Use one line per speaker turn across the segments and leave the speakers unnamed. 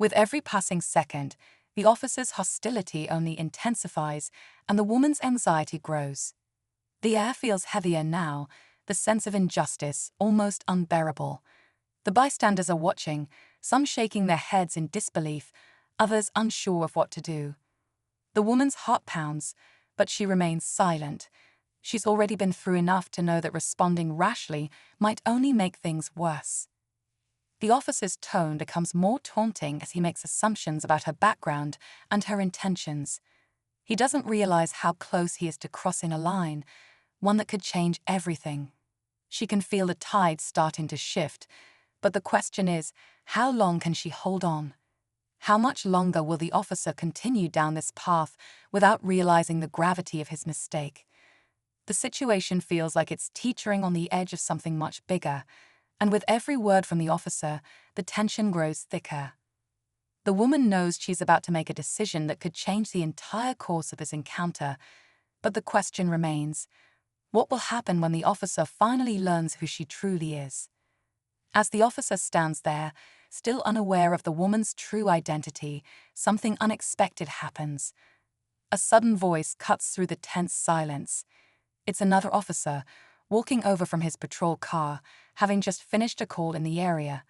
With every passing second, the officer's hostility only intensifies and the woman's anxiety grows. The air feels heavier now, the sense of injustice almost unbearable. The bystanders are watching, some shaking their heads in disbelief, others unsure of what to do. The woman's heart pounds, but she remains silent. She's already been through enough to know that responding rashly might only make things worse. The officer's tone becomes more taunting as he makes assumptions about her background and her intentions. He doesn't realize how close he is to crossing a line, one that could change everything. She can feel the tide starting to shift, but the question is, how long can she hold on? How much longer will the officer continue down this path without realizing the gravity of his mistake? The situation feels like it's teetering on the edge of something much bigger, and with every word from the officer, the tension grows thicker. The woman knows she's about to make a decision that could change the entire course of this encounter, but the question remains, what will happen when the officer finally learns who she truly is? As the officer stands there, still unaware of the woman's true identity, something unexpected happens. A sudden voice cuts through the tense silence. It's another officer, walking over from his patrol car, having just finished a call in the area.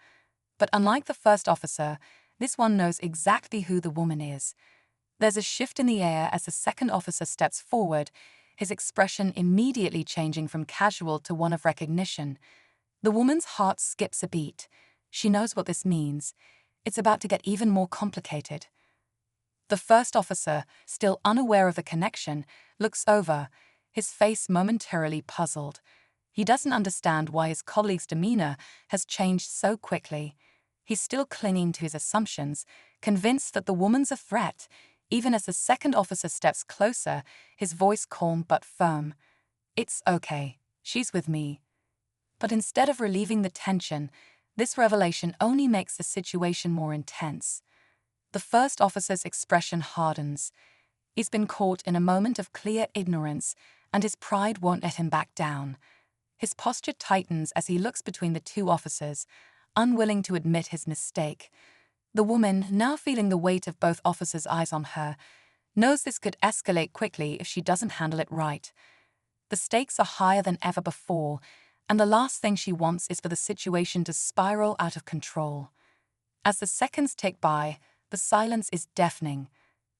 But unlike the first officer, this one knows exactly who the woman is. There's a shift in the air as the second officer steps forward, his expression immediately changing from casual to one of recognition. The woman's heart skips a beat. She knows what this means. It's about to get even more complicated. The first officer, still unaware of the connection, looks over, his face momentarily puzzled. He doesn't understand why his colleague's demeanor has changed so quickly. He's still clinging to his assumptions, convinced that the woman's a threat. Even as the second officer steps closer, his voice calm but firm. "It's okay. She's with me." But instead of relieving the tension, this revelation only makes the situation more intense. The first officer's expression hardens. He's been caught in a moment of clear ignorance, and his pride won't let him back down. His posture tightens as he looks between the two officers, unwilling to admit his mistake. The woman, now feeling the weight of both officers' eyes on her, knows this could escalate quickly if she doesn't handle it right. The stakes are higher than ever before, and the last thing she wants is for the situation to spiral out of control. As the seconds tick by, the silence is deafening.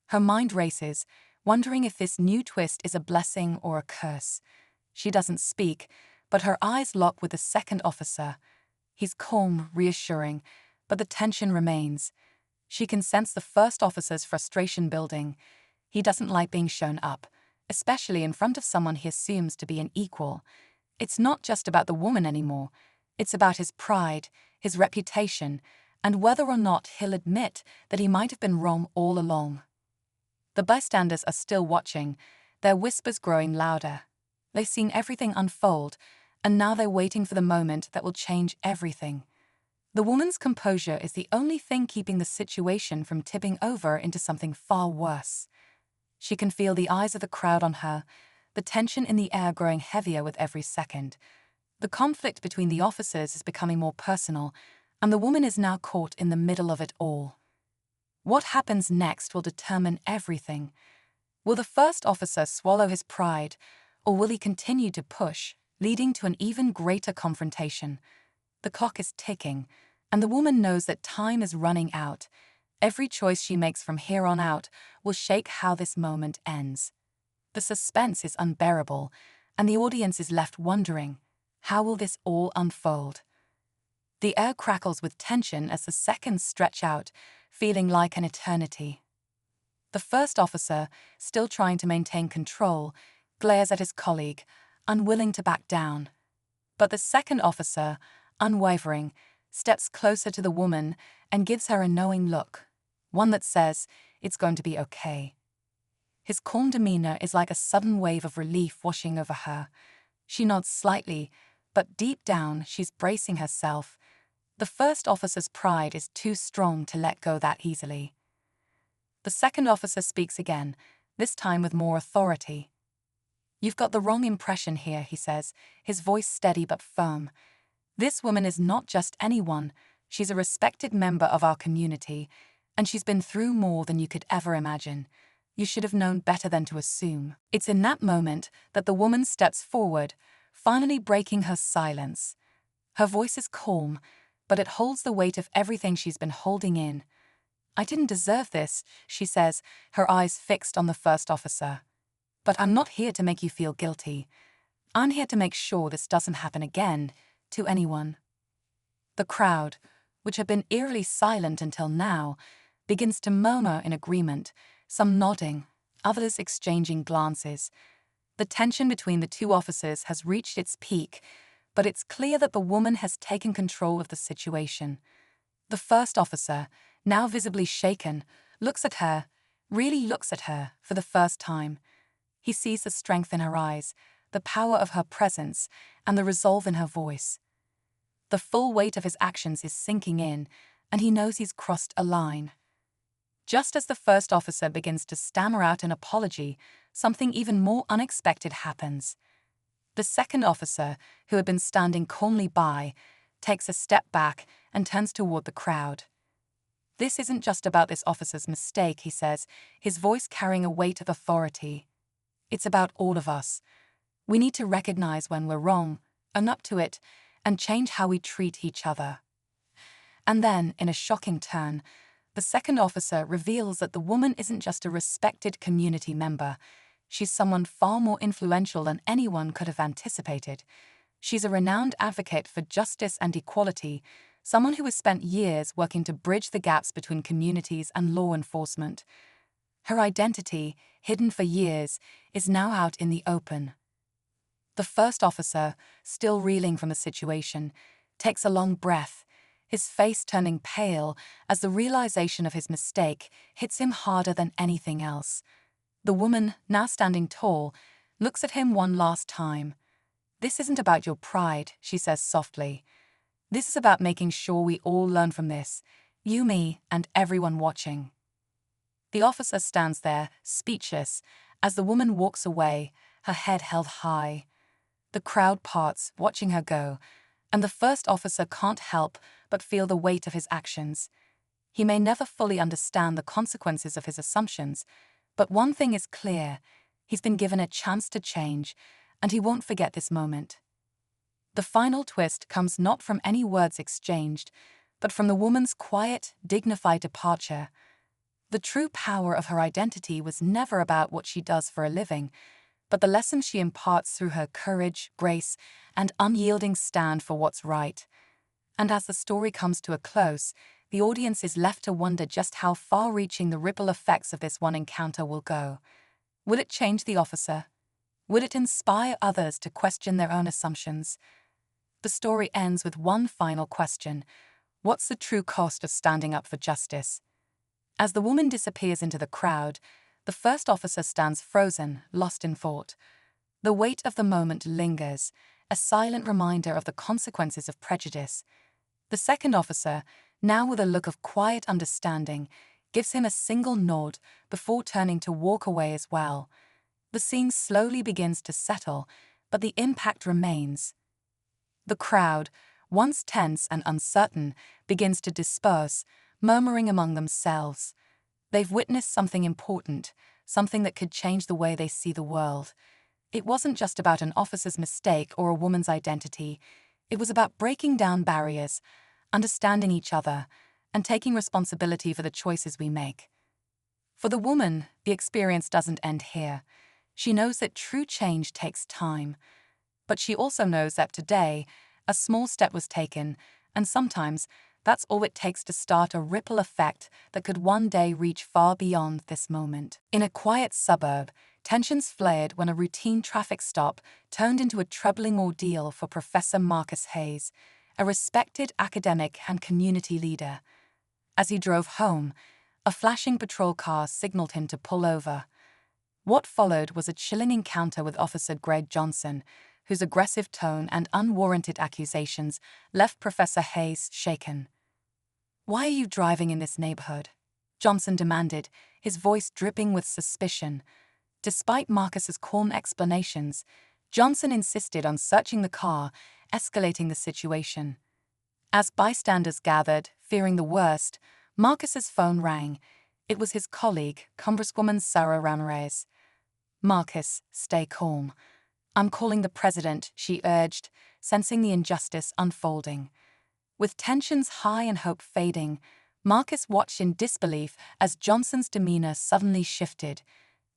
Her mind races, wondering if this new twist is a blessing or a curse. She doesn't speak, but her eyes lock with the second officer. He's calm, reassuring, but the tension remains. She can sense the first officer's frustration building. He doesn't like being shown up, especially in front of someone he assumes to be an equal. It's not just about the woman anymore. It's about his pride, his reputation, and whether or not he'll admit that he might have been wrong all along. The bystanders are still watching, their whispers growing louder. They've seen everything unfold, and now they're waiting for the moment that will change everything. The woman's composure is the only thing keeping the situation from tipping over into something far worse. She can feel the eyes of the crowd on her, the tension in the air growing heavier with every second. The conflict between the officers is becoming more personal, and the woman is now caught in the middle of it all. What happens next will determine everything. Will the first officer swallow his pride, or will he continue to push, leading to an even greater confrontation? The clock is ticking, and the woman knows that time is running out. Every choice she makes from here on out will shape how this moment ends. The suspense is unbearable, and the audience is left wondering, how will this all unfold? The air crackles with tension as the seconds stretch out, feeling like an eternity. The first officer, still trying to maintain control, glares at his colleague, unwilling to back down. But the second officer, unwavering, steps closer to the woman and gives her a knowing look, one that says, "It's going to be okay." His calm demeanor is like a sudden wave of relief washing over her. She nods slightly, but deep down she's bracing herself. The first officer's pride is too strong to let go that easily. The second officer speaks again, this time with more authority. "You've got the wrong impression here," he says, his voice steady but firm. "This woman is not just anyone. She's a respected member of our community, And she's been through more than you could ever imagine. You should have known better than to assume. It's in that moment that the woman steps forward, finally breaking her silence. Her voice is calm, but it holds the weight of everything she's been holding in. "I didn't deserve this," she says, her eyes fixed on the first officer. "But I'm not here to make you feel guilty. I'm here to make sure this doesn't happen again, to anyone." The crowd, which had been eerily silent until now, begins to murmur in agreement, some nodding, others exchanging glances. The tension between the two officers has reached its peak, but it's clear that the woman has taken control of the situation. The first officer, now visibly shaken, looks at her, really looks at her, for the first time. He sees the strength in her eyes, the power of her presence, and the resolve in her voice. The full weight of his actions is sinking in, and he knows he's crossed a line. Just as the first officer begins to stammer out an apology, something even more unexpected happens. The second officer, who had been standing calmly by, takes a step back and turns toward the crowd. "This isn't just about this officer's mistake," he says, his voice carrying a weight of authority. "It's about all of us. We need to recognize when we're wrong, own up to it, and change how we treat each other." And then, in a shocking turn, the second officer reveals that the woman isn't just a respected community member. She's someone far more influential than anyone could have anticipated. She's a renowned advocate for justice and equality, someone who has spent years working to bridge the gaps between communities and law enforcement. Her identity, hidden for years, is now out in the open. The first officer, still reeling from the situation, takes a long breath, his face turning pale as the realization of his mistake hits him harder than anything else. The woman, now standing tall, looks at him one last time. "This isn't about your pride," she says softly. "This is about making sure we all learn from this, you, me, and everyone watching." The officer stands there, speechless, as the woman walks away, her head held high. The crowd parts, watching her go, and the first officer can't help but feel the weight of his actions. He may never fully understand the consequences of his assumptions, but one thing is clear: he's been given a chance to change, and he won't forget this moment. The final twist comes not from any words exchanged, but from the woman's quiet, dignified departure. The true power of her identity was never about what she does for a living, but the lessons she imparts through her courage, grace, and unyielding stand for what's right. And as the story comes to a close, the audience is left to wonder just how far-reaching the ripple effects of this one encounter will go. Will it change the officer? Will it inspire others to question their own assumptions? The story ends with one final question: what's the true cost of standing up for justice? As the woman disappears into the crowd, the first officer stands frozen, lost in thought. The weight of the moment lingers, a silent reminder of the consequences of prejudice. The second officer, now with a look of quiet understanding, gives him a single nod before turning to walk away as well. The scene slowly begins to settle, but the impact remains. The crowd, once tense and uncertain, begins to disperse, murmuring among themselves. They've witnessed something important, something that could change the way they see the world. It wasn't just about an officer's mistake or a woman's identity. It was about breaking down barriers, understanding each other, and taking responsibility for the choices we make. For the woman, the experience doesn't end here. She knows that true change takes time. But she also knows that today, a small step was taken, and sometimes that's all it takes to start a ripple effect that could one day reach far beyond this moment. In a quiet suburb, tensions flared when a routine traffic stop turned into a troubling ordeal for Professor Marcus Hayes, a respected academic and community leader. As he drove home, a flashing patrol car signaled him to pull over. What followed was a chilling encounter with Officer Greg Johnson, whose aggressive tone and unwarranted accusations left Professor Hayes shaken. "Why are you driving in this neighborhood?" Johnson demanded, his voice dripping with suspicion. Despite Marcus's calm explanations, Johnson insisted on searching the car, escalating the situation. As bystanders gathered, fearing the worst, Marcus's phone rang. It was his colleague, Congresswoman Sarah Ramirez. "Marcus, stay calm. I'm calling the president," she urged, sensing the injustice unfolding. With tensions high and hope fading, Marcus watched in disbelief as Johnson's demeanor suddenly shifted.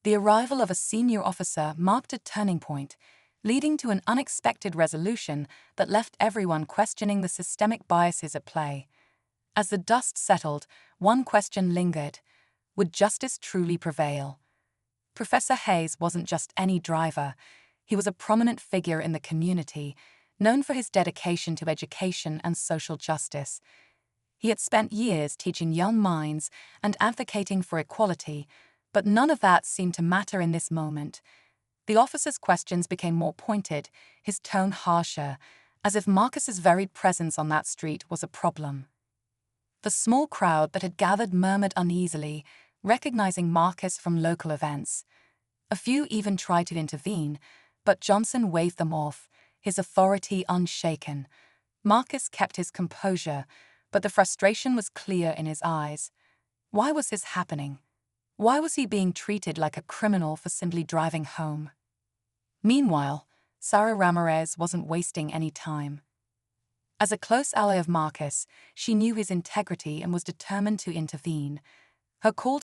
The arrival of a senior officer marked a turning point, leading to an unexpected resolution that left everyone questioning the systemic biases at play. As the dust settled, one question lingered: would justice truly prevail? Professor Hayes wasn't just any driver. He was a prominent figure in the community, known for his dedication to education and social justice. He had spent years teaching young minds and advocating for equality, but none of that seemed to matter in this moment. The officer's questions became more pointed, his tone harsher, as if Marcus's varied presence on that street was a problem. The small crowd that had gathered murmured uneasily, recognizing Marcus from local events. A few even tried to intervene, but Johnson waved them off, his authority unshaken. Marcus kept his composure, but the frustration was clear in his eyes. Why was this happening? Why was he being treated like a criminal for simply driving home? Meanwhile, Sarah Ramirez wasn't wasting any time. As a close ally of Marcus, she knew his integrity and was determined to intervene. Her call